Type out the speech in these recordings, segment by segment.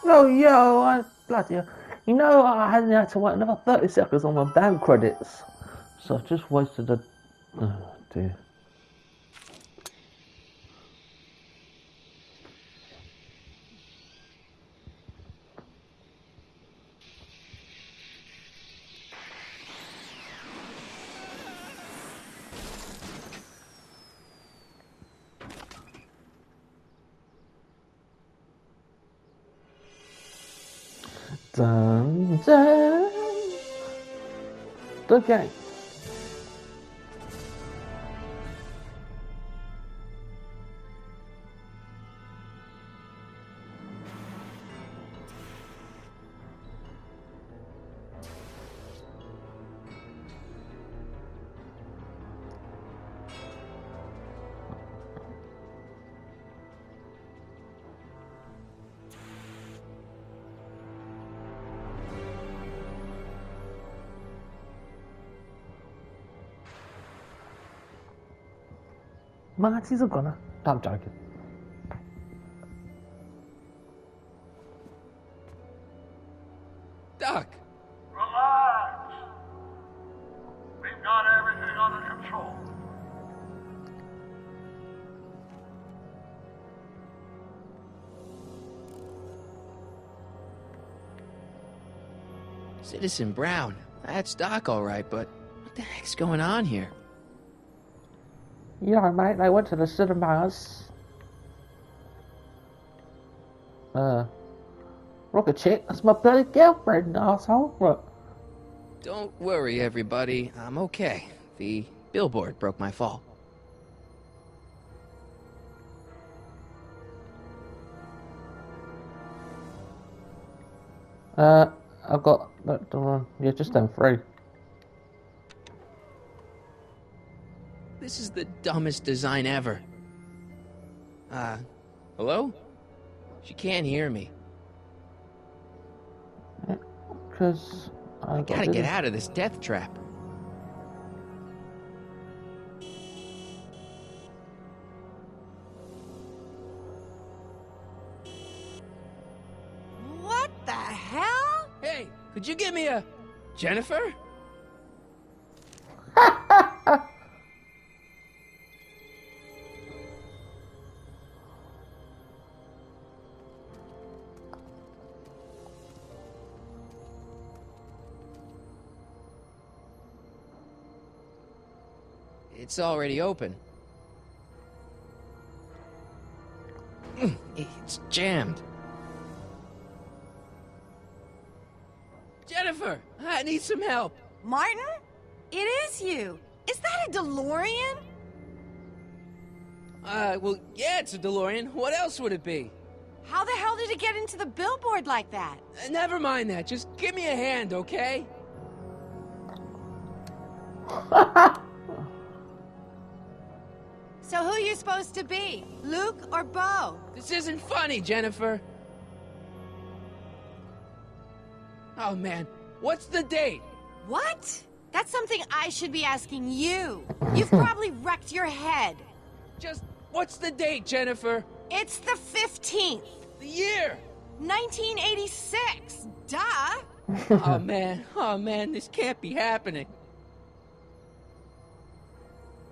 Oh, yo, bloody hell. You know, I hadn't had to wait another 30 seconds on my band credits. So I just wasted a. Oh, dear. Dun, dun. The game. Marty's a gunner. I'm joking. Doc! Relax. We've got everything under control. Citizen Brown. That's Doc, all right, but what the heck's going on here? You know, mate, they went to the cinemas. Rocket chick, that's my bloody girlfriend, asshole. Look. Don't worry, everybody. I'm okay. The billboard broke my fall. I've got that, yeah, just them three. This is the dumbest design ever. Hello? She can't hear me. Because I gotta get out of this death trap. What the hell? Hey, could you give me a... Jennifer? It's already open. It's jammed. Jennifer, I need some help. Martin? It is you. Is that a DeLorean? Well, yeah, it's a DeLorean. What else would it be? How the hell did it get into the billboard like that? Never mind that. Just give me a hand, okay? So who you supposed to be? Luke or Bo? This isn't funny, Jennifer. Oh, man. What's the date? What? That's something I should be asking you. You've probably wrecked your head. Just, what's the date, Jennifer? It's the 15th. The year! 1986. Duh. Oh, man, this can't be happening.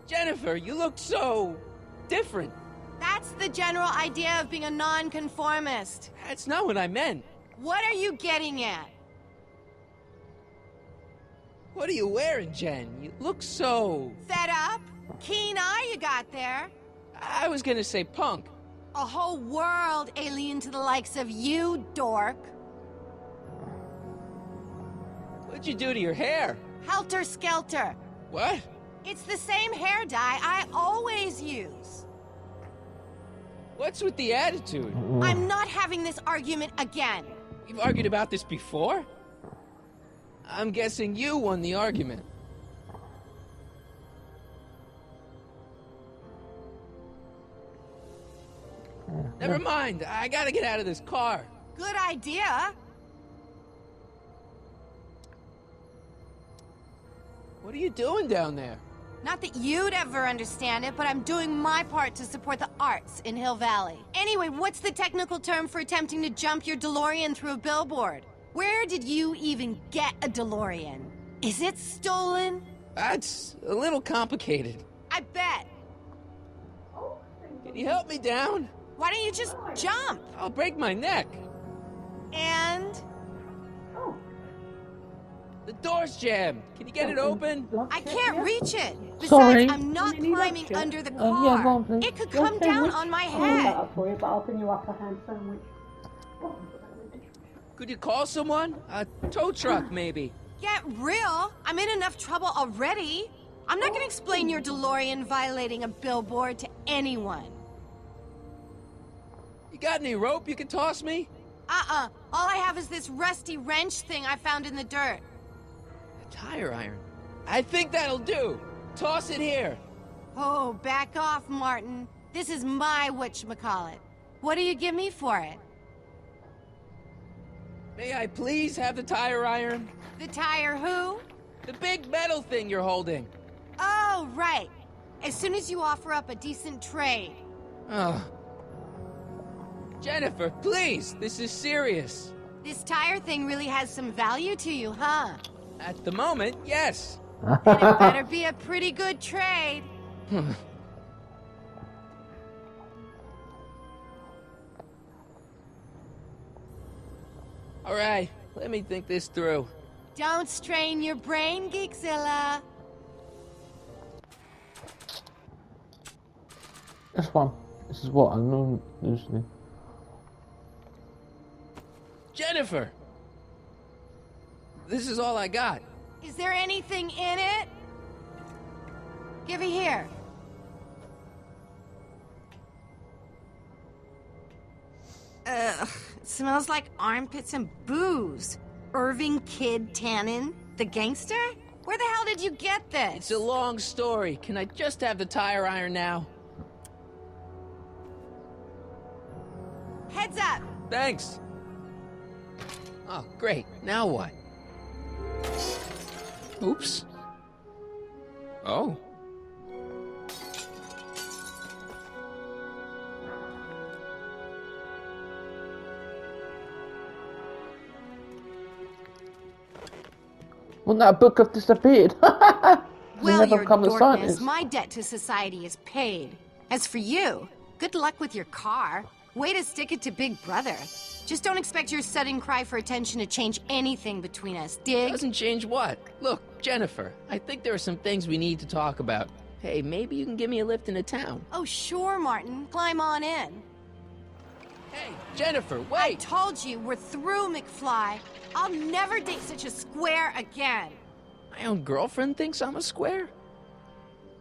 Jennifer, you look so... different. That's the general idea of being a nonconformist. That's not what I meant. What are you getting at? What are you wearing, Jen? You look so... Fed up? Keen eye you got there. I was gonna say punk. A whole world alien to the likes of you, dork. What'd you do to your hair? Helter Skelter. What? It's the same hair dye I always use. What's with the attitude? I'm not having this argument again. We've argued about this before? I'm guessing you won the argument. Never mind, I gotta get out of this car. Good idea. What are you doing down there? Not that you'd ever understand it, but I'm doing my part to support the arts in Hill Valley. Anyway, what's the technical term for attempting to jump your DeLorean through a billboard? Where did you even get a DeLorean? Is it stolen? That's a little complicated. I bet. Can you help me down? Why don't you just jump? I'll break my neck. And The door's jammed. Can you get it open? I can't reach it. Besides, Sorry. I'm not climbing under the car. yeah, go on, please. It could Go come on, down please. on my I'll head. that up for you, but I'll bring you up a ham sandwich. Could you call someone? A tow truck, maybe. Get real. I'm in enough trouble already. I'm not gonna explain your DeLorean violating a billboard to anyone. You got any rope you can toss me? All I have is this rusty wrench thing I found in the dirt. A tire iron. I think that'll do. Toss it here. Oh, back off, Martin. This is my whatchamacallit. What do you give me for it? May I please have the tire iron? The tire who? The big metal thing you're holding. Oh, right. As soon as you offer up a decent trade. Ugh. Jennifer, please, this is serious. This tire thing really has some value to you, huh? At the moment, yes. Then it better be a pretty good trade. All right, let me think this through. Don't strain your brain, Geekzilla. That's fine. This is what I know usually. Jennifer! This is all I got. Is there anything in it? Give it here. Ugh, it smells like armpits and booze. Irving Kid Tannen, the gangster? Where the hell did you get this? It's a long story. Can I just have the tire iron now? Heads up! Thanks. Oh, great. Now what? Oops. Oh. Wouldn't that book have disappeared? Well, never your become a dorkness, scientist. my debt to society is paid. As for you, good luck with your car. Way to stick it to Big Brother. Just don't expect your sudden cry for attention to change anything between us, dig? Doesn't change what? Look, Jennifer, I think there are some things we need to talk about. Hey, maybe you can give me a lift into town. Oh, sure, Martin. Climb on in. Hey, Jennifer, I wait! told you, we're through, McFly. I'll never date such a square again. My own girlfriend thinks I'm a square?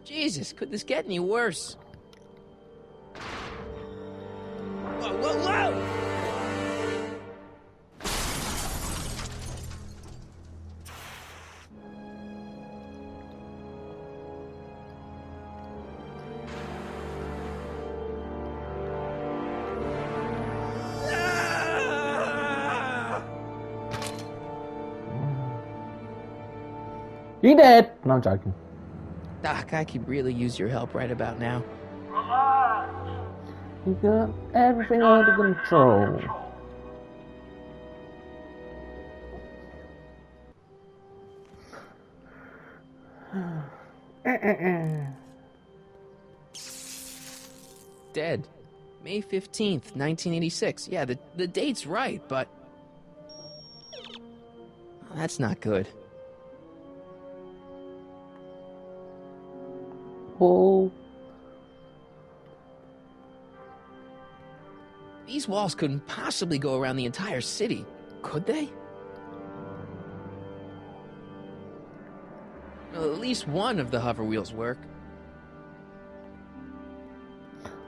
Jesus, could this get any worse? Whoa, whoa, whoa! You dead? No, I'm joking. Doc, I could really use your help right about now. Relax. You got everything under control. Dead. May 15th, 1986. Yeah, the date's right, but... That's not good. Whoa. These walls couldn't possibly go around the entire city, could they? Well, at least one of the hover wheels work.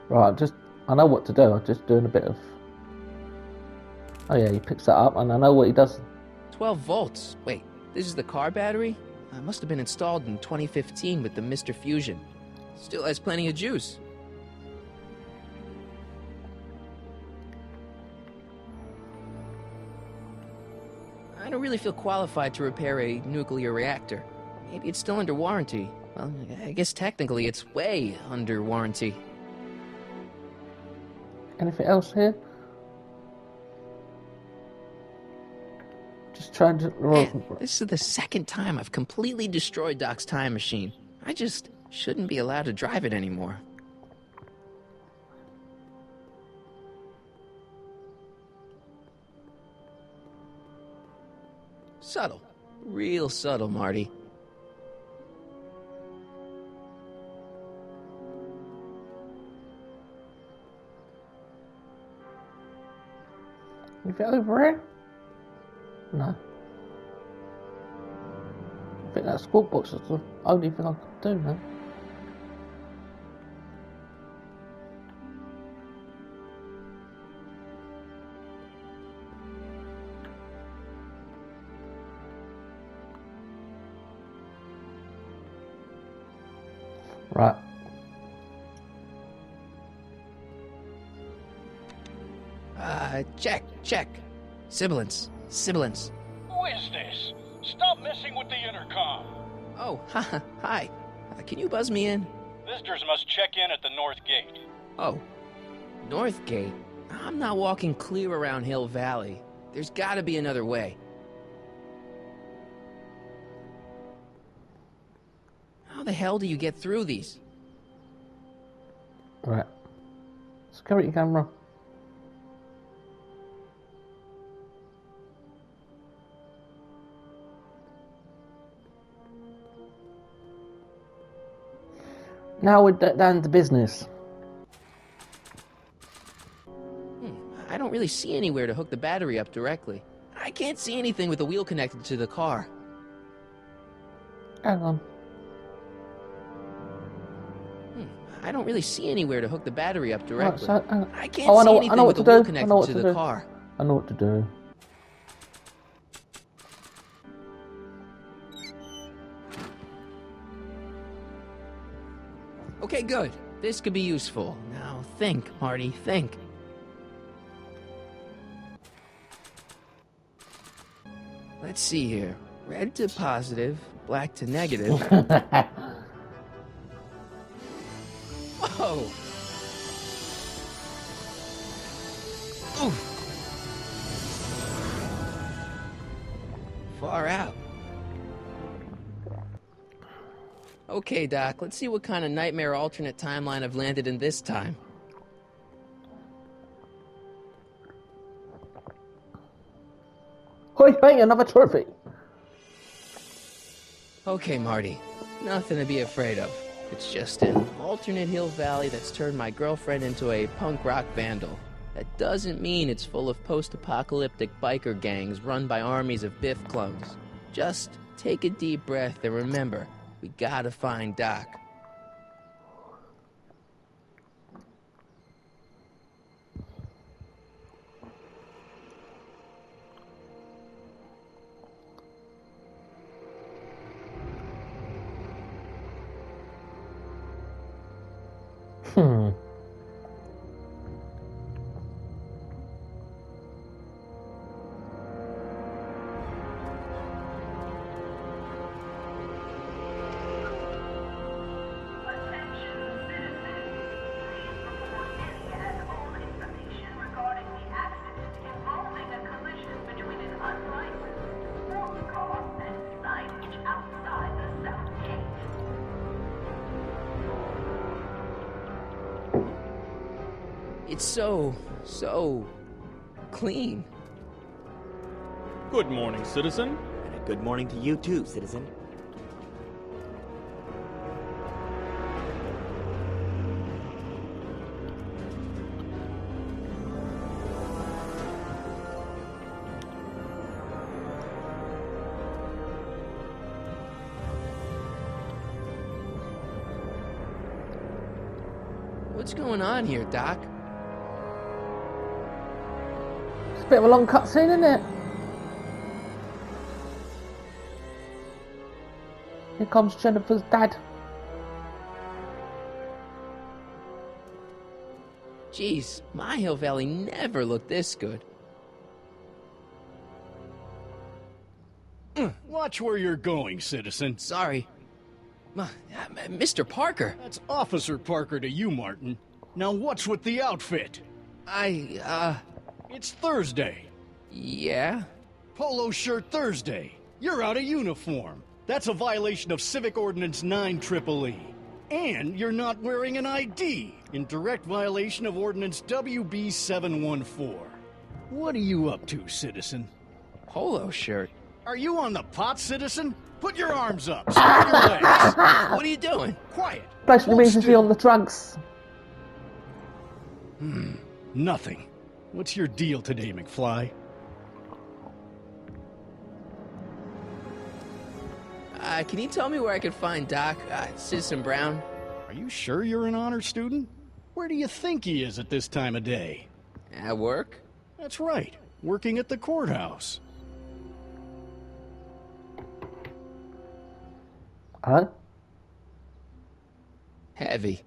Right, I know what to do. I'm just doing a bit of... Oh yeah, he picks that up and I know what he does. 12 volts. Wait, this is the car battery? It must have been installed in 2015 with the Mr. Fusion. Still has plenty of juice. I don't really feel qualified to repair a nuclear reactor. Maybe it's still under warranty. Well, I guess technically it's way under warranty. Anything else here? Just trying to... Man, this is the second time I've completely destroyed Doc's time machine. I just shouldn't be allowed to drive it anymore. Subtle. Real subtle, Marty. Anything over here? No. I think that squawk box is the only thing I can do now. Right. Check. Sibilance. Who is this? Stop messing with the intercom. Oh, hi. Can you buzz me in? Visitors must check in at the north gate. Oh, North Gate? I'm not walking clear around Hill Valley. There's gotta be another way. How the hell do you get through these? Right. Security camera. Now we're down to business. I don't really see anywhere to hook the battery up directly. I can't see anything with the wheel connected to the car. Hang on. I don't really see anywhere to hook the battery up directly. Right, so, I can't see anything with the wheel connected to the car. I know what to do. Okay, good. This could be useful. Now think, Marty, think. Let's see here. Red to positive, black to negative. Whoa! Oof. Far out. Okay, Doc, let's see what kind of nightmare alternate timeline I've landed in this time. Hoi, hey, another trophy. Okay, Marty. Nothing to be afraid of. It's just an alternate Hill Valley that's turned my girlfriend into a punk rock vandal. That doesn't mean it's full of post-apocalyptic biker gangs run by armies of Biff clones. Just take a deep breath and remember, we gotta find Doc. It's so clean. Good morning, citizen. And a good morning to you too, citizen. What's going on here, Doc? It's a bit of a long cutscene, isn't it? Here comes Jennifer's dad. Jeez, my Hill Valley never looked this good. Watch where you're going, citizen. Sorry. Mr. Parker. That's Officer Parker to you, Martin. Now what's with the outfit? It's Thursday. Yeah? Polo shirt Thursday. You're out of uniform. That's a violation of Civic Ordinance 9EEE. And you're not wearing an ID, in direct violation of Ordinance WB 714. What are you up to, citizen? Polo shirt? Are you on the pot, citizen? Put your arms up, spread your legs. What are you doing? Quiet. Basically means to be on the drugs. Nothing. What's your deal today, McFly? Can you tell me where I could find Doc, Citizen Brown? Are you sure you're an honor student? Where do you think he is at this time of day? At work? That's right, working at the courthouse. Huh? Heavy.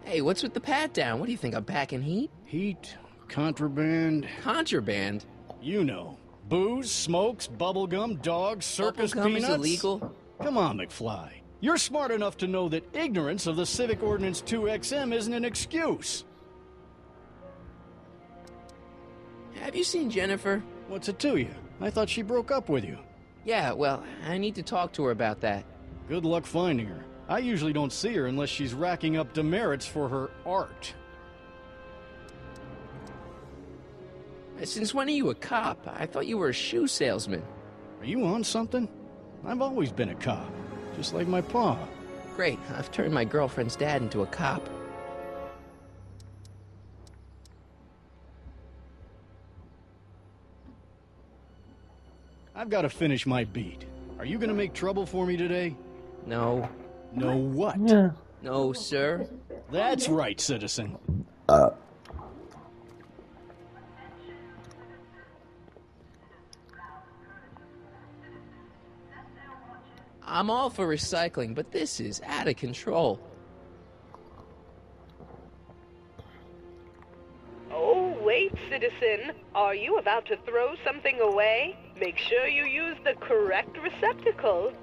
Hey, what's with the pat down? What do you think, I'm packing heat? Heat, contraband, Contraband? you know. Booze, smokes, bubblegum, dogs, circus Bubblegum peanuts. is illegal? Come on, McFly. You're smart enough to know that ignorance of the Civic Ordinance 2XM isn't an excuse. Have you seen Jennifer? What's it to you? I thought she broke up with you. Yeah, well, I need to talk to her about that. Good luck finding her. I usually don't see her unless she's racking up demerits for her art. Since when are you a cop? I thought you were a shoe salesman. Are you on something? I've always been a cop, just like my pa. Great, I've turned my girlfriend's dad into a cop. I've got to finish my beat. Are you gonna make trouble for me today? No. No what? Yeah. No, sir. That's right, citizen. I'm all for recycling, but this is out of control. Oh, wait, citizen. Are you about to throw something away? Make sure you use the correct receptacle.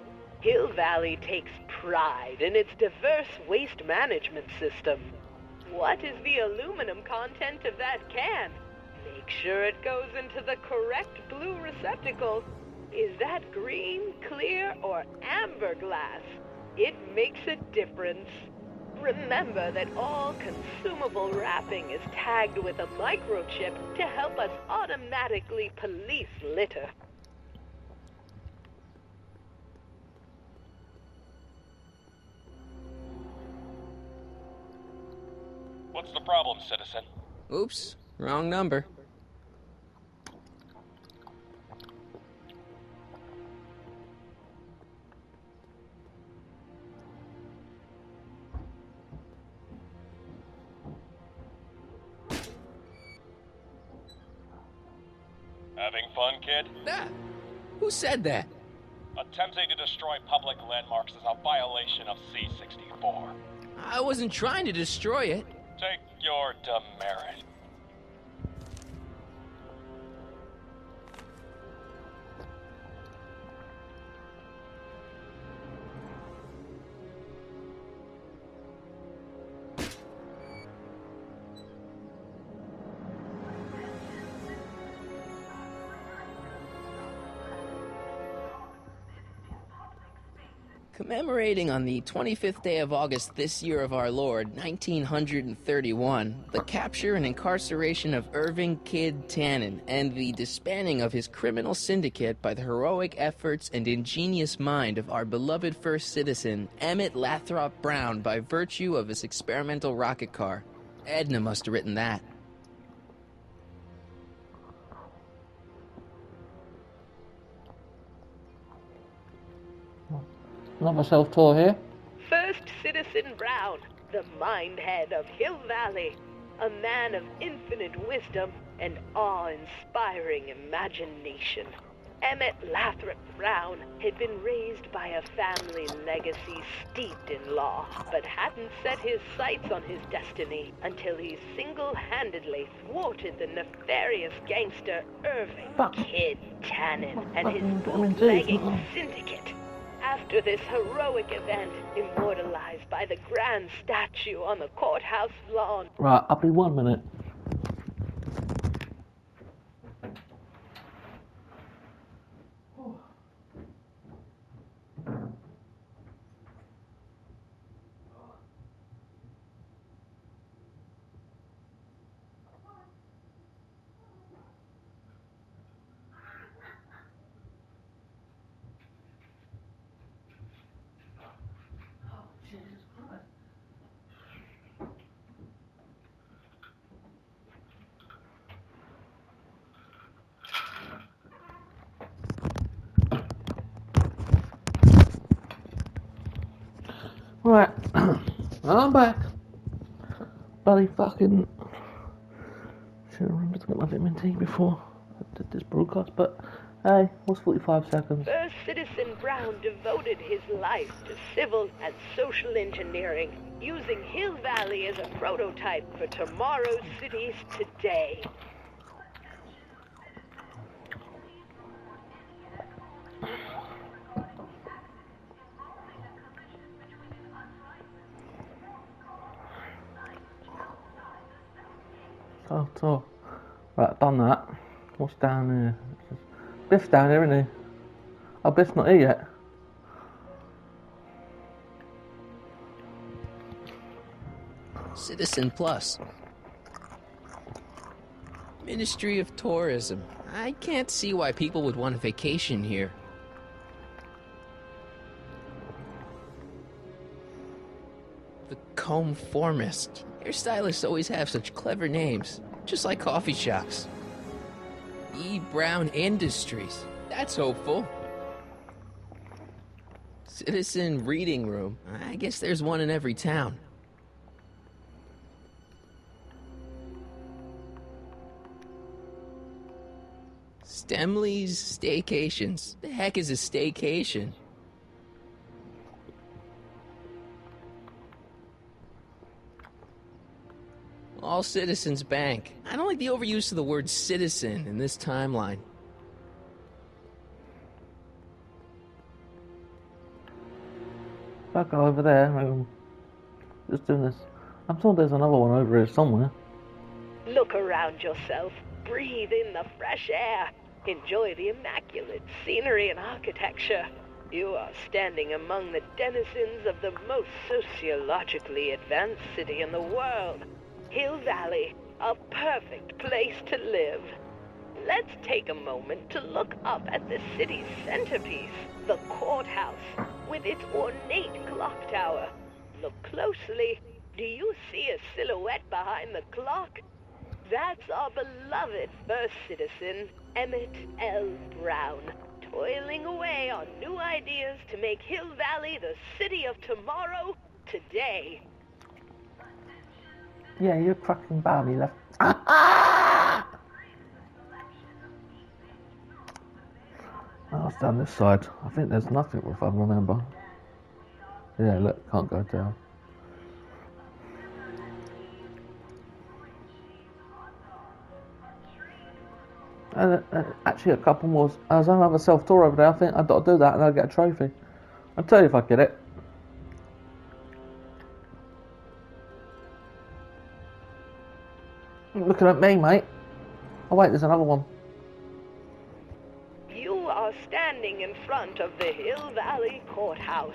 Hill Valley takes pride in its diverse waste management system. What is the aluminum content of that can? Make sure it goes into the correct blue receptacle. Is that green, clear, or amber glass? It makes a difference. Remember that all consumable wrapping is tagged with a microchip to help us automatically police litter. What's the problem, citizen? Oops, wrong number. Having fun, kid? Ah, who said that? Attempting to destroy public landmarks is a violation of C-64. I wasn't trying to destroy it. Take your demerit. Commemorating on the 25th day of August this year of our Lord, 1931, the capture and incarceration of Irving Kid Tannen and the disbanding of his criminal syndicate by the heroic efforts and ingenious mind of our beloved first citizen, Emmett Lathrop Brown, by virtue of his experimental rocket car. Edna must have written that. Not myself tour here. First Citizen Brown, the mind head of Hill Valley, a man of infinite wisdom and awe-inspiring imagination. Emmett Lathrop Brown had been raised by a family legacy steeped in law, but hadn't set his sights on his destiny until he single-handedly thwarted the nefarious gangster Irving Kid Tannen and his bootlegging syndicate. after this heroic event, immortalized by the grand statue on the courthouse lawn. Right, I'll be 1 minute. Right, I'm back. Bloody fucking... Should have remembered to get my vitamin T before I did this broadcast, but hey, what's 45 seconds? First Citizen Brown devoted his life to civil and social engineering, using Hill Valley as a prototype for tomorrow's cities today. So, right, done that. What's down here? Biff's down here, isn't he? Oh, Biff's not here yet. Citizen Plus. Ministry of Tourism. I can't see why people would want a vacation here. The Comformist. Hairstylists always have such clever names, just like coffee shops. E. Brown Industries. That's hopeful. Citizen Reading Room. I guess there's one in every town. Stemley's Staycations. The heck is a staycation? All Citizens Bank. I don't like the overuse of the word citizen in this timeline. Back over there. Just doing this. I'm told there's another one over here somewhere. Look around yourself. Breathe in the fresh air. Enjoy the immaculate scenery and architecture. You are standing among the denizens of the most sociologically advanced city in the world. Hill Valley, a perfect place to live. Let's take a moment to look up at the city's centerpiece, the courthouse, with its ornate clock tower. Look closely. Do you see a silhouette behind the clock? That's our beloved first citizen, Emmett L. Brown, toiling away on new ideas to make Hill Valley the city of tomorrow, today. Yeah, you're cracking Barbie left. Oh, it's down this side. I think there's nothing if I remember. Yeah, look, can't go down. And actually, a couple more. There's another self-tour over there. I think I've got to do that and I'll get a trophy. I'll tell you if I get it. You're looking at me, mate. Oh wait, there's another one. You are standing in front of the Hill Valley Courthouse.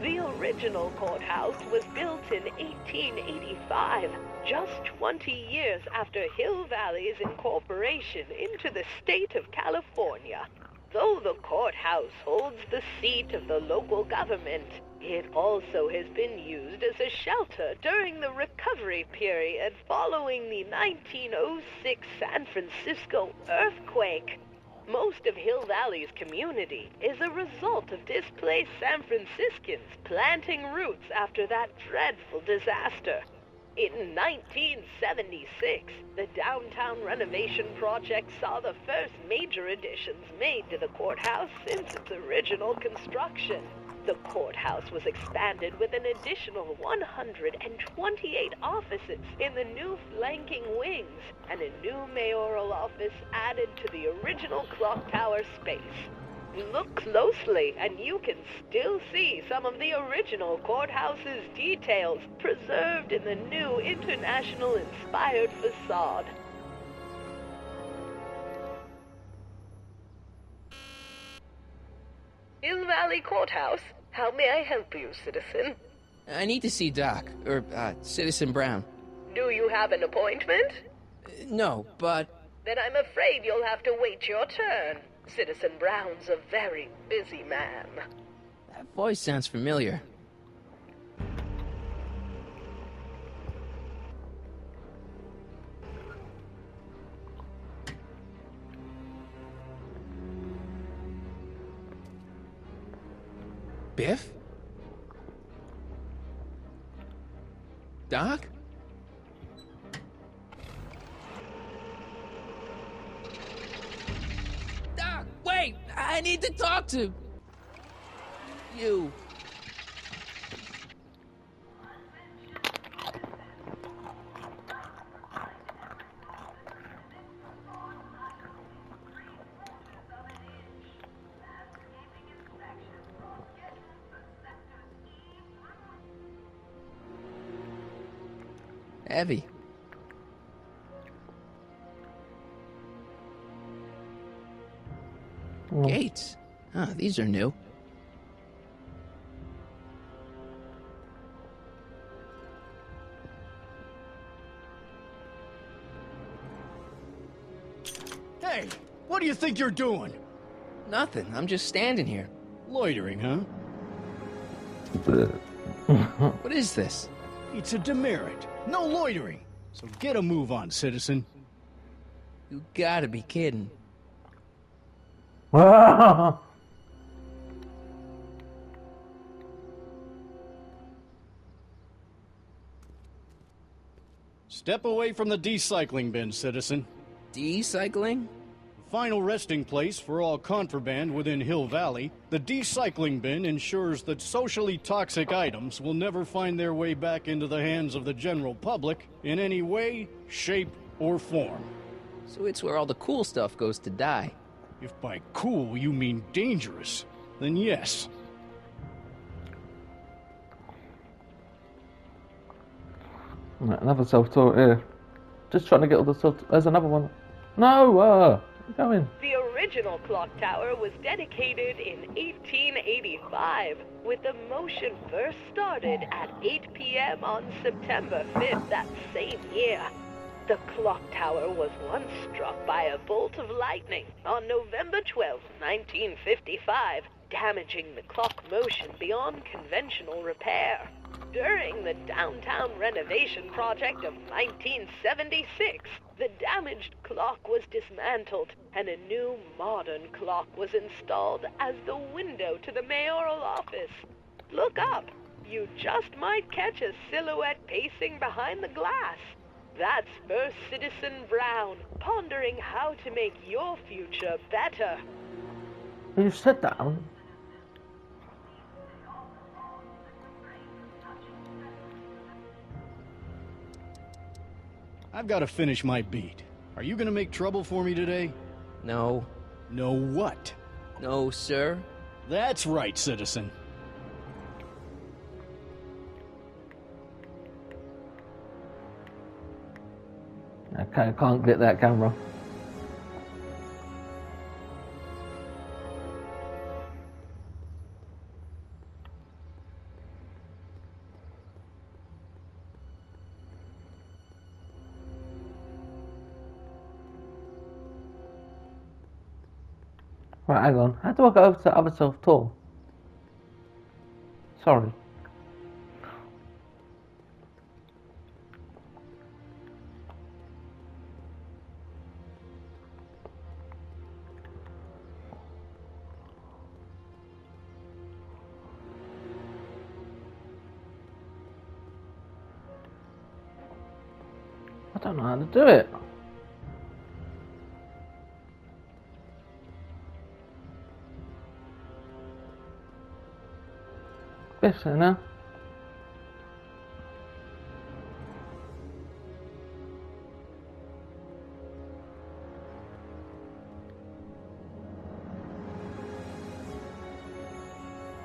The original courthouse was built in 1885, just 20 years after Hill Valley's incorporation into the state of California. Though the courthouse holds the seat of the local government, it also has been used as a shelter during the recovery period following the 1906 San Francisco earthquake. Most of Hill Valley's community is a result of displaced San Franciscans planting roots after that dreadful disaster. In 1976, the downtown renovation project saw the first major additions made to the courthouse since its original construction. The courthouse was expanded with an additional 128 offices in the new flanking wings, and a new mayoral office added to the original clock tower space. Look closely, and you can still see some of the original courthouse's details preserved in the new international-inspired facade. Hill Valley Courthouse. How may I help you, citizen? I need to see Doc, or, Citizen Brown. Do you have an appointment? No, but... Then I'm afraid you'll have to wait your turn. Citizen Brown's a very busy man. That voice sounds familiar. Biff? Doc? Doc, wait! I need to talk to you. Heavy. Gates. Ah, these are new. Hey, what do you think you're doing? Nothing. I'm just standing here. Loitering, huh? What is this? It's a demerit. No loitering. So get a move on, citizen. You gotta be kidding. Step away from the decycling bin, citizen. Decycling? Final resting place for all contraband within Hill Valley, the decycling bin ensures that socially toxic items will never find their way back into the hands of the general public in any way, shape, or form. So it's where all the cool stuff goes to die. If by cool you mean dangerous, then yes. Right, another self-taught here. Just trying to get all the self. There's another one. No, where you going? The original clock tower was dedicated in 1885, with the motion first started at 8 p.m. on September 5th that same year. The clock tower was once struck by a bolt of lightning on November 12, 1955, damaging the clock motion beyond conventional repair. During the downtown renovation project of 1976, the damaged clock was dismantled and a new modern clock was installed as the window to the mayoral office. Look up. You just might catch a silhouette pacing behind the glass. That's First Citizen Brown, pondering how to make your future better. You sit down. I've got to finish my beat. Are you gonna make trouble for me today? No. No what? No, sir. That's right, citizen. Okay, I can't get that camera. Right, hang on. How do I go over to the other self-tour? Sorry. I don't know how to do it. Biff's in now.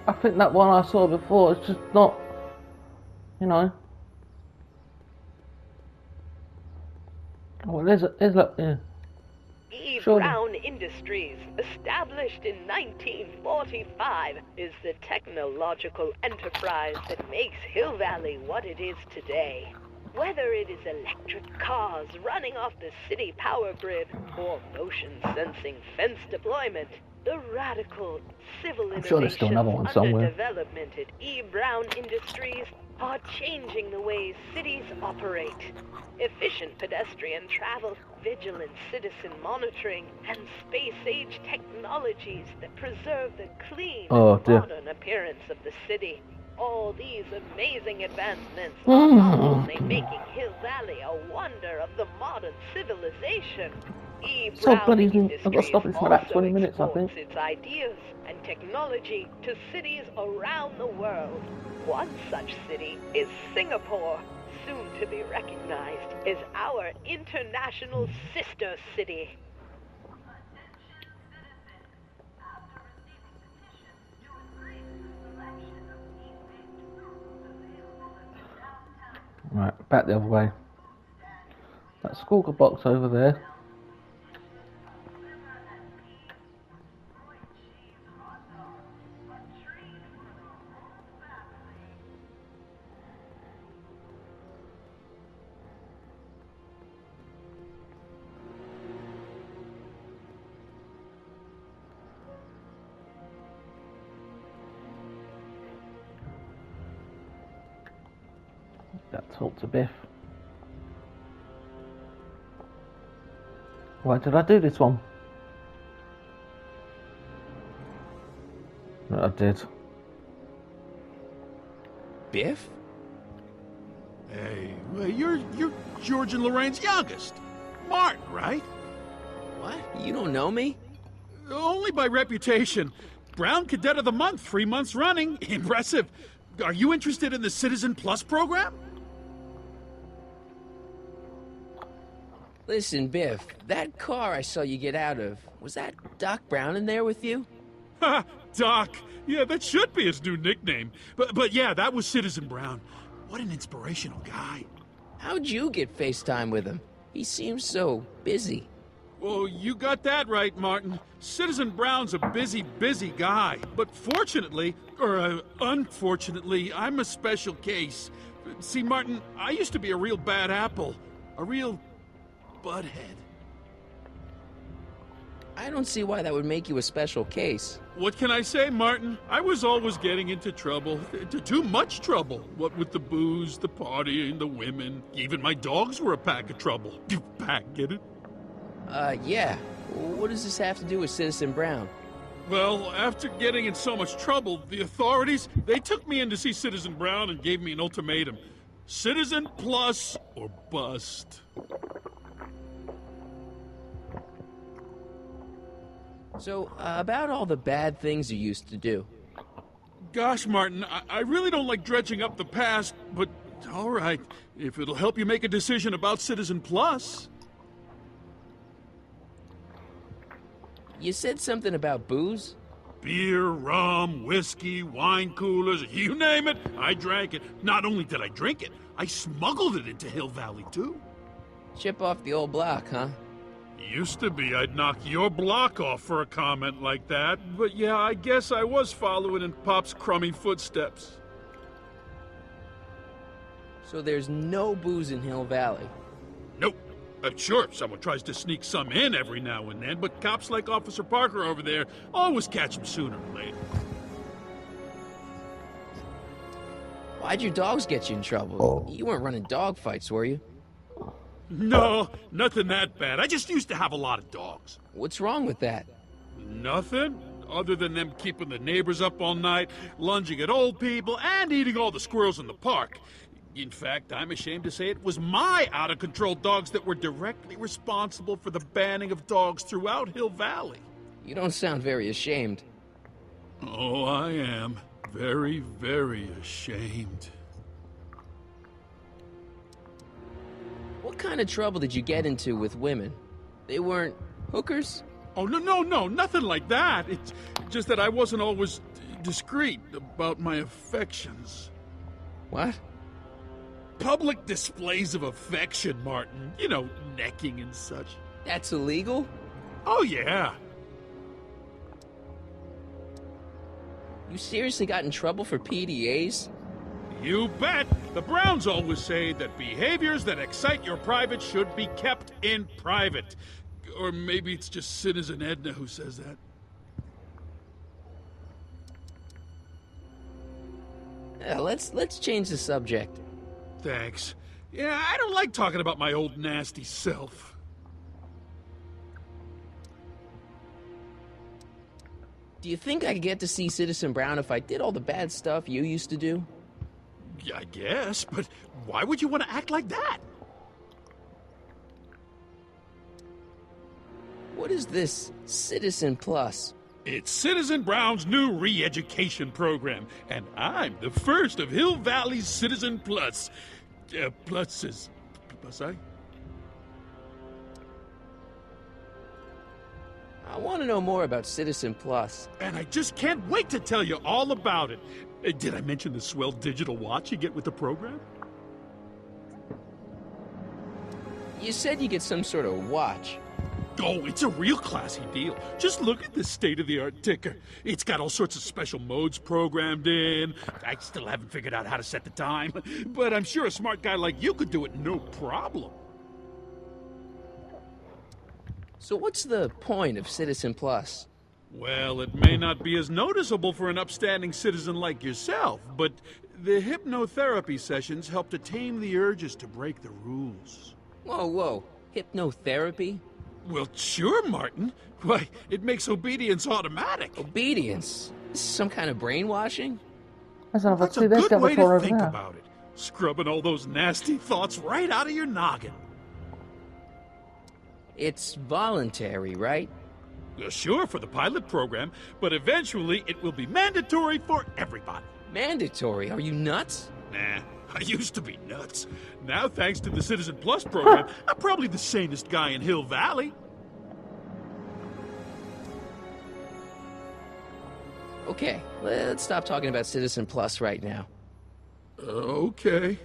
I think that one I saw before is just not, you know. Well, there's like, yeah. E. Sure. Brown Industries, established in 1945, is the technological enterprise that makes Hill Valley what it is today. Whether it is electric cars running off the city power grid or motion-sensing fence deployment, the radical civil I'm sure there's still another one innovations under somewhere. development at E. Brown Industries are changing the ways cities operate. Efficient pedestrian travel, vigilant citizen monitoring, and space-age technologies that preserve the clean Oh, and dear. modern appearance of the city. All these amazing advancements are not only making Hill Valley a wonder of the modern civilization. E. So Brown bloody- I've got to Industries stop this in about also 20 minutes, I exports think. its ideas and technology to cities around the world. One such city is Singapore, soon to be recognized as our international sister city. Right, back the other way. That squawker box over there. That talk to Biff. Why did I do this one? I did. Biff? Hey, well, you're George and Lorraine's youngest. Martin, right? What? You don't know me? Only by reputation. Brown Cadet of the Month, 3 months running. Impressive. Are you interested in the Citizen Plus program? Listen, Biff, that car I saw you get out of, was that Doc Brown in there with you? Ha! Doc. Yeah, that should be his new nickname. But yeah, that was Citizen Brown. What an inspirational guy. How'd you get FaceTime with him? He seems so busy. Well, you got that right, Martin. Citizen Brown's a busy guy. But fortunately, or unfortunately, I'm a special case. See, Martin, I used to be a real bad apple. A real butthead. I don't see why that would make you a special case. What can I say, Martin? I was always getting into trouble. Too much trouble. What with the booze, the partying, the women. Even my dogs were a pack of trouble. Pack, get it? Yeah. What does this have to do with Citizen Brown? Well, after getting in so much trouble, the authorities, they took me in to see Citizen Brown and gave me an ultimatum. Citizen Plus or bust. So, about all the bad things you used to do. Gosh, Martin, I really don't like dredging up the past, but all right, if it'll help you make a decision about Citizen Plus. You said something about booze? Beer, rum, whiskey, wine coolers, you name it, I drank it. Not only did I drink it, I smuggled it into Hill Valley, too. Chip off the old block, huh? Used to be I'd knock your block off for a comment like that, but yeah, I guess I was following in Pop's crummy footsteps. So there's no booze in Hill Valley? Nope. Sure, someone tries to sneak some in every now and then, but cops like Officer Parker over there always catch them sooner or later. Why'd your dogs get you in trouble? You weren't running dog fights, were you? No, nothing that bad. I just used to have a lot of dogs. What's wrong with that? Nothing, other than them keeping the neighbors up all night, lunging at old people, and eating all the squirrels in the park. In fact, I'm ashamed to say it was my out-of-control dogs that were directly responsible for the banning of dogs throughout Hill Valley. You don't sound very ashamed. Oh, I am. Very, very ashamed. What kind of trouble did you get into with women? They weren't hookers? Oh, no, nothing like that. It's just that I wasn't always discreet about my affections. What? Public displays of affection, Martin. You know, necking and such. That's illegal? Oh, yeah. You seriously got in trouble for PDAs? You bet! The Browns always say that behaviors that excite your private should be kept in private. Or maybe it's just Citizen Edna who says that. Let's change the subject. Thanks. Yeah, I don't like talking about my old nasty self. Do you think I could get to see Citizen Brown if I did all the bad stuff you used to do? Yeah, I guess, but why would you want to act like that? What is this Citizen Plus? It's Citizen Brown's new re-education program, and I'm the first of Hill Valley's Citizen Plus. Pluses. Plus, I want to know more about Citizen Plus. And I just can't wait to tell you all about it. Did I mention the swell digital watch you get with the program? You said you get some sort of watch. Oh, it's a real classy deal. Just look at this state-of-the-art ticker. It's got all sorts of special modes programmed in. I still haven't figured out how to set the time, but I'm sure a smart guy like you could do it no problem. So what's the point of Citizen Plus? Well, it may not be as noticeable for an upstanding citizen like yourself, but the hypnotherapy sessions help to tame the urges to break the rules. Whoa. Hypnotherapy? Well, sure, Martin. Why, it makes obedience automatic. Obedience? This is some kind of brainwashing? That's a That's a good way to think about it. Scrubbing all those nasty thoughts right out of your noggin. It's voluntary, right? Sure, for the pilot program, but eventually it will be mandatory for everybody. Mandatory? Are you nuts? Nah, I used to be nuts. Now, thanks to the Citizen Plus program, I'm probably the sanest guy in Hill Valley. Okay, let's stop talking about Citizen Plus right now. Okay.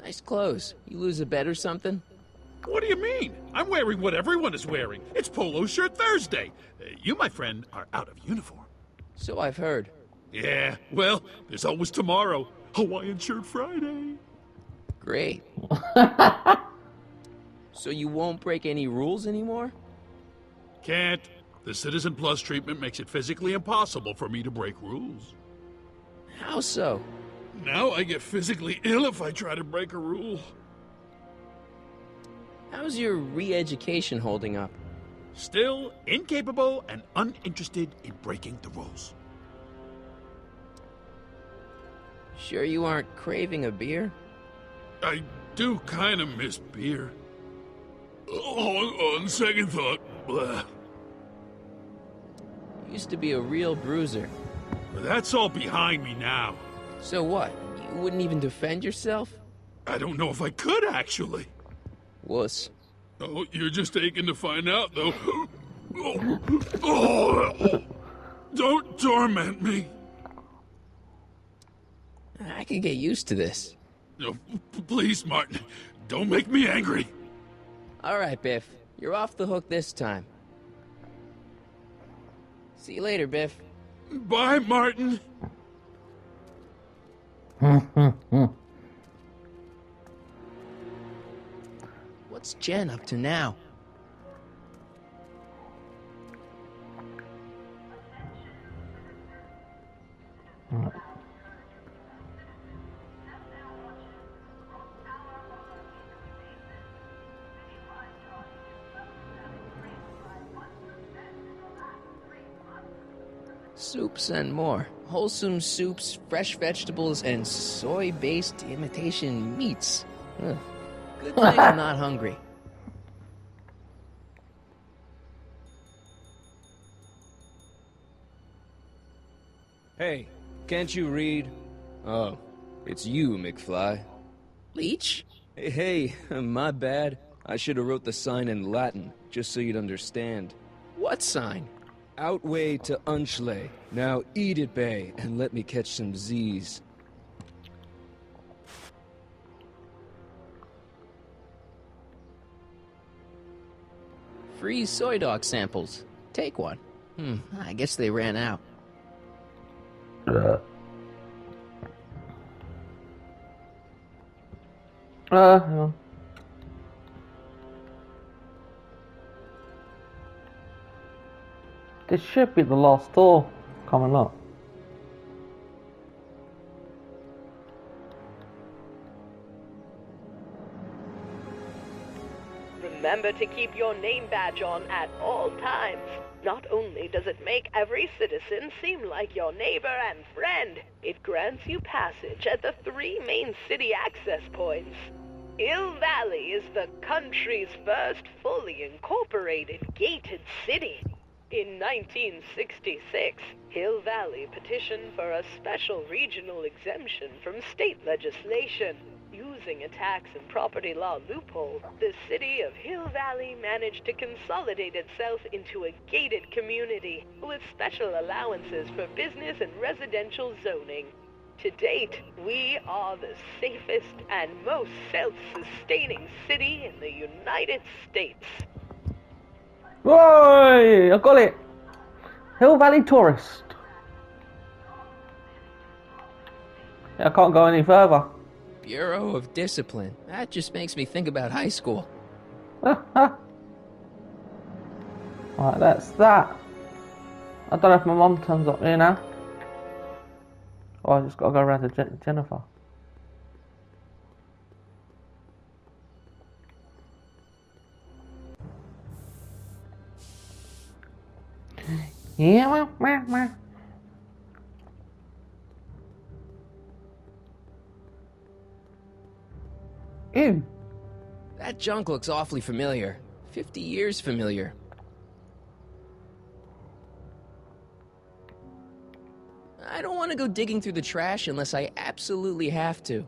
Nice clothes. You lose a bet or something? What do you mean? I'm wearing what everyone is wearing. It's Polo Shirt Thursday. You, my friend, are out of uniform. So I've heard. Yeah, well, there's always tomorrow. Hawaiian Shirt Friday. Great. So you won't break any rules anymore? Can't. The Citizen Plus treatment makes it physically impossible for me to break rules. How so? Now I get physically ill if I try to break a rule. How's your re-education holding up? Still incapable and uninterested in breaking the rules. Sure you aren't craving a beer? I do kind of miss beer. On second thought, blah. You used to be a real bruiser. That's all behind me now. So what? You wouldn't even defend yourself? I don't know if I could, actually. Wuss. Oh, you're just aching to find out, though. Don't torment me. I could get used to this. No, please, Martin. Don't make me angry. All right, Biff. You're off the hook this time. See you later, Biff. Bye, Martin. What's Jen up to now? Soups and more. Wholesome soups, fresh vegetables, and soy-based imitation meats. Ugh. Good thing I'm not hungry. Hey, can't you read? Oh, it's you, McFly. Leech? Hey, my bad. I should have wrote the sign in Latin, just so you'd understand. What sign? Outway to Unchley. Now eat it, Bay, and let me catch some Z's. Free soy dog samples. Take one. I guess they ran out. Hang on. This should be the last door coming up. Remember to keep your name badge on at all times. Not only does it make every citizen seem like your neighbor and friend, it grants you passage at the 3 main city access points. Hill Valley is the country's first fully incorporated gated city. In 1966, Hill Valley petitioned for a special regional exemption from state legislation. Using a tax and property law loophole, the city of Hill Valley managed to consolidate itself into a gated community with special allowances for business and residential zoning. To date, we are the safest and most self-sustaining city in the United States. Whoa! I got it! Hill Valley Tourist. I can't go any further. Bureau of Discipline. That just makes me think about high school. Right, that's that. I don't know if my mum turns up here now. Oh, I just gotta go around to Jennifer. Yeah, well. Ew. That junk looks awfully familiar. 50 years familiar. I don't want to go digging through the trash unless I absolutely have to.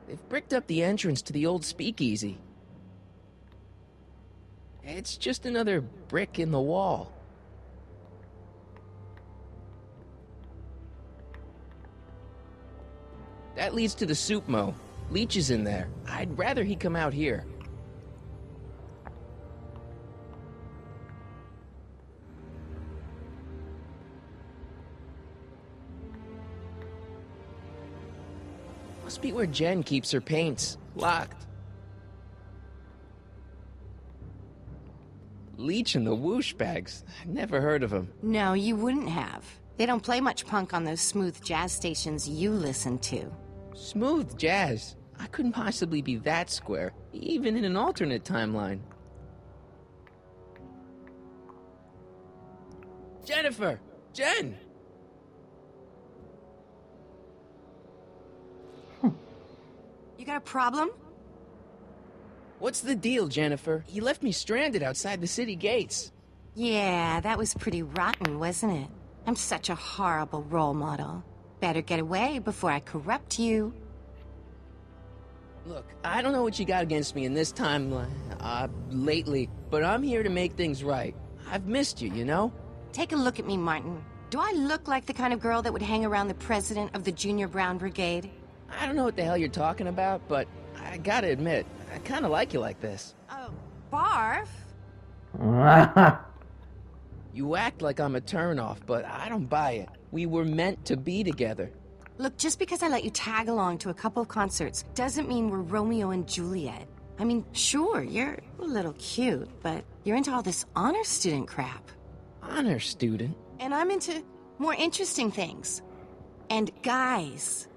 They've bricked up the entrance to the old speakeasy. It's just another brick in the wall. That leads to the soup mo. Leech is in there. I'd rather he come out here. Must be where Jen keeps her paints. Locked. Leech and the whoosh bags. I've never heard of them. No, you wouldn't have. They don't play much punk on those smooth jazz stations you listen to. Smooth jazz? I couldn't possibly be that square, even in an alternate timeline. Jennifer! Jen! You got a problem? What's the deal, Jennifer? He left me stranded outside the city gates. Yeah, that was pretty rotten, wasn't it? I'm such a horrible role model. Better get away before I corrupt you. Look, I don't know what you got against me in this timeline, lately, but I'm here to make things right. I've missed you, you know? Take a look at me, Martin. Do I look like the kind of girl that would hang around the president of the Junior Brown Brigade? I don't know what the hell you're talking about, but I gotta admit, I kinda like you like this. Oh, barf? You act like I'm a turnoff, but I don't buy it. We were meant to be together. Look, just because I let you tag along to a couple of concerts doesn't mean we're Romeo and Juliet. I mean, sure, you're a little cute, but you're into all this honor student crap. Honor student? And I'm into more interesting things. And guys.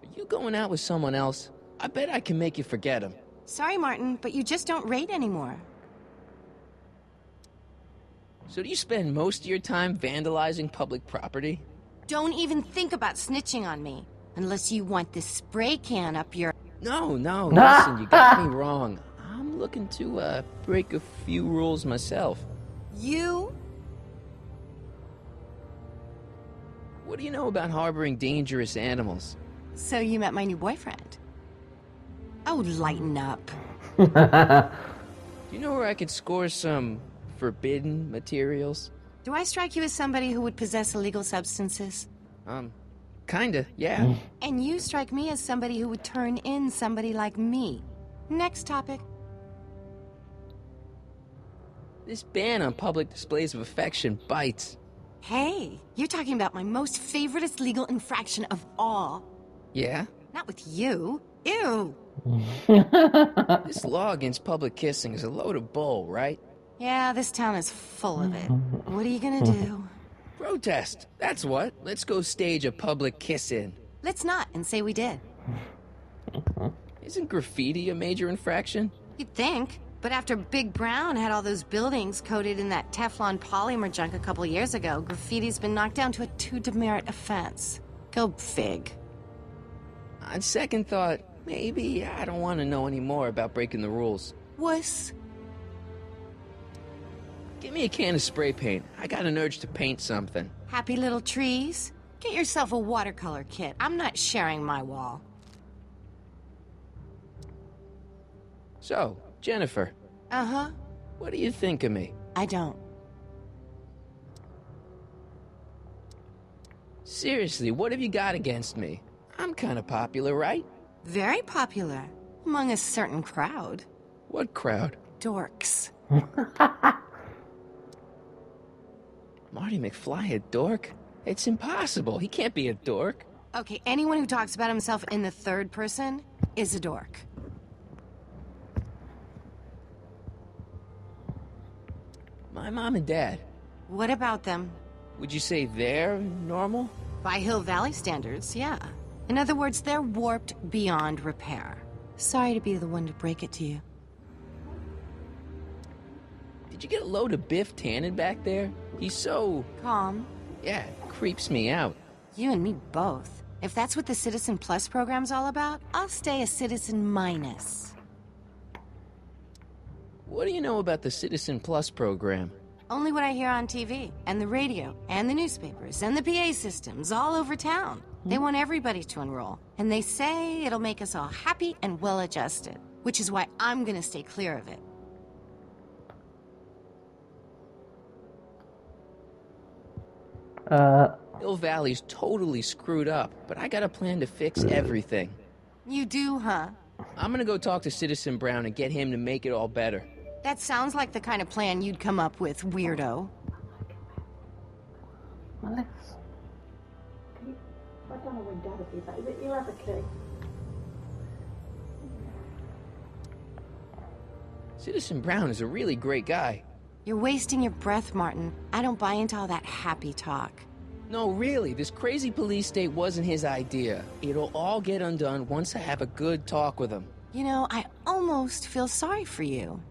Are you going out with someone else? I bet I can make you forget him. Sorry, Martin, but you just don't rate anymore. So do you spend most of your time vandalizing public property? Don't even think about snitching on me, unless you want this spray can up your... No, listen, you got me wrong. I'm looking to, break a few rules myself. You? What do you know about harboring dangerous animals? So you met my new boyfriend. Oh, lighten up. Do you know where I could score some forbidden materials? Do I strike you as somebody who would possess illegal substances? Kinda, yeah. And you strike me as somebody who would turn in somebody like me. Next topic. This ban on public displays of affection bites. Hey, you're talking about my most favoriteest legal infraction of all. Yeah? Not with you. Ew. This law against public kissing is a load of bull, right? Yeah, this town is full of it. What are you gonna do? Protest, that's what. Let's go stage a public kiss-in. Let's not and say we did. Isn't graffiti a major infraction? You'd think. But after Big Brown had all those buildings coated in that Teflon polymer junk a couple years ago, graffiti's been knocked down to a 2 demerit offense. Go fig. On second thought, maybe I don't want to know any more about breaking the rules. Wuss. Give me a can of spray paint. I got an urge to paint something. Happy little trees? Get yourself a watercolor kit. I'm not sharing my wall. So, Jennifer. Uh-huh. What do you think of me? I don't. Seriously, what have you got against me? I'm kind of popular, right? Very popular. Among a certain crowd. What crowd? Dorks. Marty McFly a dork? It's impossible. He can't be a dork. Okay, anyone who talks about himself in the third person is a dork. My mom and dad. What about them? Would you say they're normal? By Hill Valley standards, yeah. In other words, they're warped beyond repair. Sorry to be the one to break it to you. Did you get a load of Biff Tannen back there? He's so... Calm. Yeah, creeps me out. You and me both. If that's what the Citizen Plus program's all about, I'll stay a Citizen Minus. What do you know about the Citizen Plus program? Only what I hear on TV, and the radio, and the newspapers, and the PA systems all over town. They want everybody to enroll, and they say it'll make us all happy and well-adjusted, which is why I'm gonna stay clear of it. Hill Valley's totally screwed up, but I got a plan to fix everything. You do, huh? I'm gonna go talk to Citizen Brown and get him to make it all better. That sounds like the kind of plan you'd come up with, weirdo. Alex? I don't know when Dad will be back. Is it you have a key? Citizen Brown is a really great guy. You're wasting your breath, Martin. I don't buy into all that happy talk. No, really, this crazy police state wasn't his idea. It'll all get undone once I have a good talk with him. You know, I almost feel sorry for you.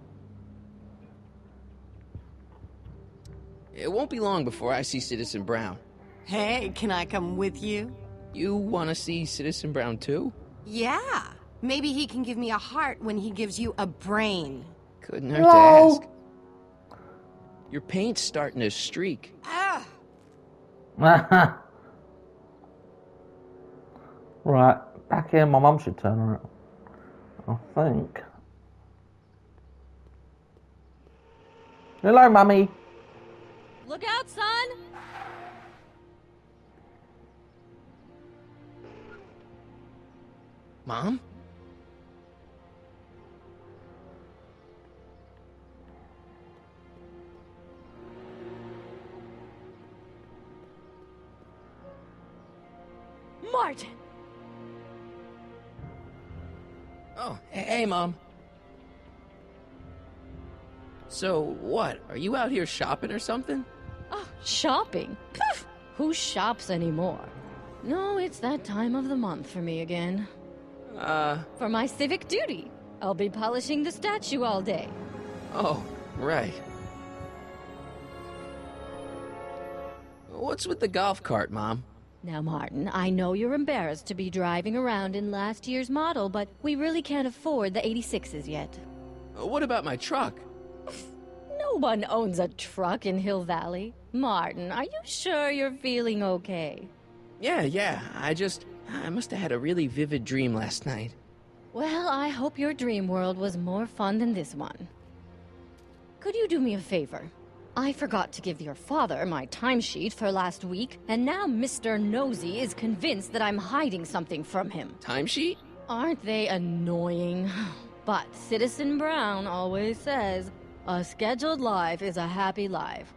It won't be long before I see Citizen Brown. Hey, can I come with you? You want to see Citizen Brown too? Yeah. Maybe he can give me a heart when he gives you a brain. Couldn't hurt to ask. Your paint's starting to streak. Ah! Right, back here, my mum should turn on it. I think. Hello, Mummy. Look out, son! Mom? Martin! Oh, hey, Mom. So, what? Are you out here shopping or something? Oh, shopping? Poof! Who shops anymore? No, it's that time of the month for me again. For my civic duty. I'll be polishing the statue all day. Oh, right. What's with the golf cart, Mom? Now, Martin, I know you're embarrassed to be driving around in last year's model, but we really can't afford the 86s yet. What about my truck? No one owns a truck in Hill Valley. Martin, are you sure you're feeling okay? Yeah, I must have had a really vivid dream last night. Well, I hope your dream world was more fun than this one. Could you do me a favor? I forgot to give your father my timesheet for last week, and now Mr. Nosy is convinced that I'm hiding something from him. Timesheet? Aren't they annoying? But Citizen Brown always says, a scheduled life is a happy life.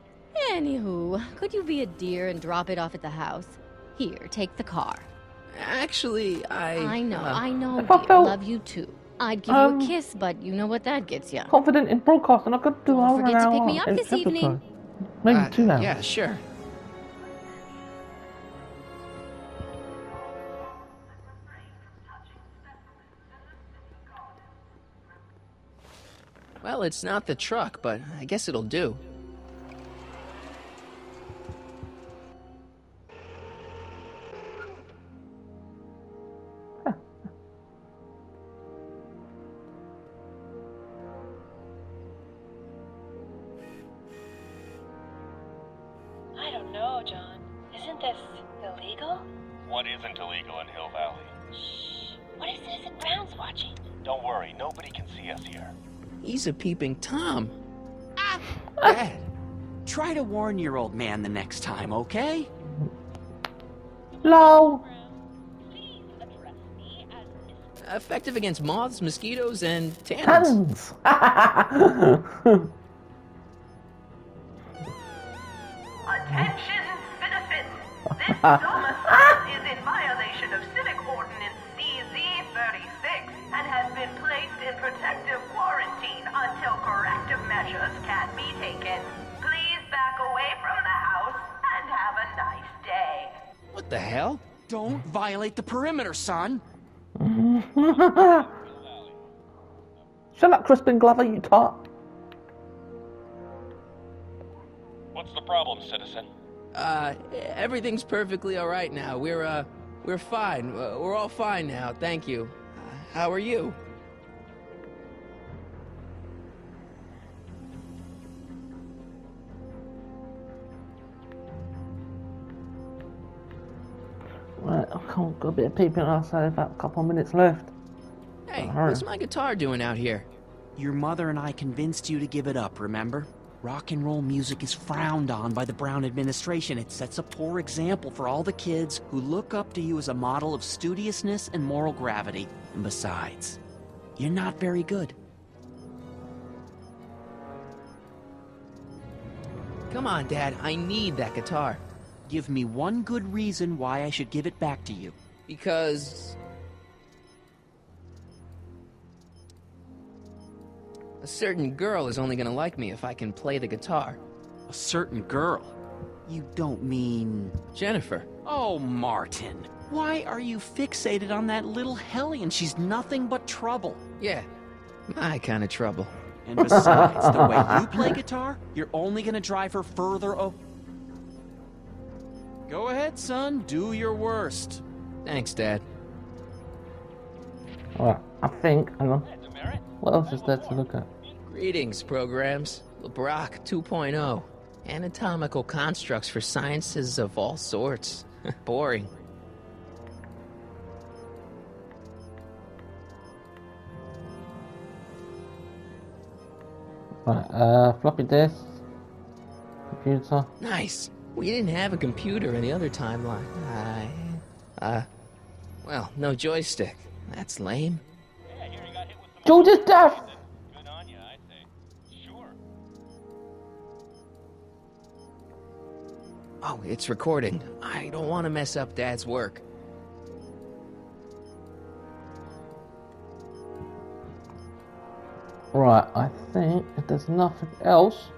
Anywho, could you be a dear and drop it off at the house? Here, take the car. Actually, I know, If I dear. felt, Love you too. I'd give you a kiss, but you know what that gets you. confident in broadcasting, I could do Don't over an forget to hour pick me up each this evening. episode. Maybe 2 hours. Yeah, sure. Well, it's not the truck, but I guess it'll do. I don't know, John. Isn't this illegal? What isn't illegal in Hill Valley? Shh. What if Citizen Brown's watching? Don't worry, nobody can see us here. He's a peeping Tom. Dad, try to warn your old man the next time, okay? LOL. Effective against moths, mosquitoes, and tannins. Tannins. Attention, citizens! This domicile is in violation of Civic Ordinance CZ-36 and has been placed in protective quarantine until corrective measures can be taken. Please back away from the house and have a nice day. What the hell? Don't violate the perimeter, son. Shut up, Crispin Glover, you tot. What's the problem, citizen? Everything's perfectly all right now. We're fine. We're all fine now, thank you. How are you? Right, I've got a bit of peeping outside, about a couple of minutes left. Hey, what's my guitar doing out here? Your mother and I convinced you to give it up, remember? Rock and roll music is frowned on by the Brown administration. It sets a poor example for all the kids who look up to you as a model of studiousness and moral gravity. And besides, you're not very good. Come on, Dad, I need that guitar. Give me one good reason why I should give it back to you. Because a certain girl is only gonna like me if I can play the guitar. A certain girl? You don't mean... Jennifer. Oh, Martin. Why are you fixated on that little hellion? She's nothing but trouble. Yeah, my kind of trouble. And besides, the way you play guitar, you're only gonna drive her further Go ahead, son. Do your worst. Thanks, Dad. Alright, I think, hang on. What else is there to look at? Greetings, programs. LeBrock 2.0. Anatomical constructs for sciences of all sorts. Boring. Right, floppy disk. Computer. Nice. We didn't have a computer in the other timeline. Well, no joystick. That's lame. George's death! Good on you, I say. Sure. Oh, it's recording. I don't want to mess up Dad's work. Right, I think if there's nothing else,